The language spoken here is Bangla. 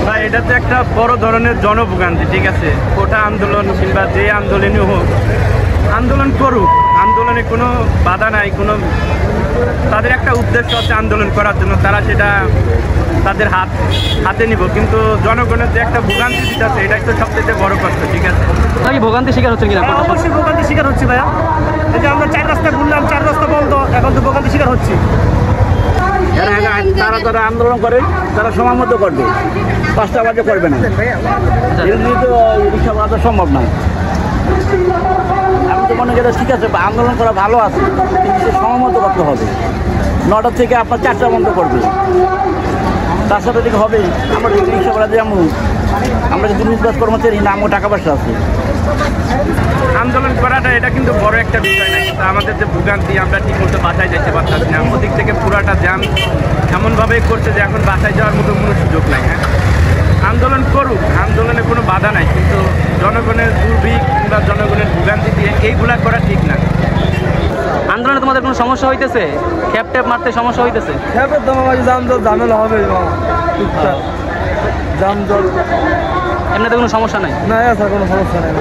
ভাই এটা তো একটা বড় ধরনের জনভোগান্তি, ঠিক আছে? কোটা আন্দোলন কিংবা যে আন্দোলনই হোক, আন্দোলন করুক, আন্দোলনে কোনো বাধা নাই, কোনো তাদের একটা উদ্দেশ্য আছে আন্দোলন করার জন্য, তারা সেটা তাদের হাতে নিব, কিন্তু জনগণের যে একটা ভোগান্তি যেটা আছে এটাই তো সবচেয়ে বড় কষ্ট, ঠিক আছে? কি ভোগান্তি শিকার হচ্ছে কিনা? অবশ্যই ভোগান্তি শিকার হচ্ছে ভাইয়া। এই যে আমরা 4 রাস্তা ঘুরলাম, 4 রাস্তা বন্ধ, এখন তো ভোগান্তি শিকার হচ্ছে। তারা আন্দোলন করে, তারা সময় মতো করবে, 5টা বাজে করবে না, এমনি তো রিক্সা বাজানো সম্ভব না। আমি তো মনে করি ঠিক আছে, আন্দোলন করা ভালো আছে, কিন্তু সে সময় মতো করতে হবে। 9টা থেকে আপনার 4টা বন্ধ করবে, তার সাথে থেকে হবে। আমরা যদি রিক্সা ভাড়া যেমন আমরা যদি নির্বাচ কর্মচারী না, আমার টাকা পয়সা আছে। আন্দোলন করাটা এটা কিন্তু বড় একটা বিষয় না, কিন্তু আমাদের যে ভোগান্তি, আমরা ঠিক মতো বাসায় যেতে পারতাম না। ওদিক থেকে পুরাটা জ্যাম এমনভাবেই করছে যে এখন বাসায় যাওয়ার মতো কোনো সুযোগ নাই। হ্যাঁ, আন্দোলন করুক, আন্দোলনে কোনো বাধা নাই, কিন্তু জনগণের দুর্ভিক্ষ কিংবা জনগণের ভোগান্তি দিয়ে এইগুলা করা ঠিক না। আন্দোলনে তোমাদের কোনো সমস্যা হইতেছে? ক্যাপ ট্যাপ মারতে সমস্যা হইতেছে? ঝামেলা হবে, এমনিতে কোনো সমস্যা নাই? না স্যার, কোনো সমস্যা নেই।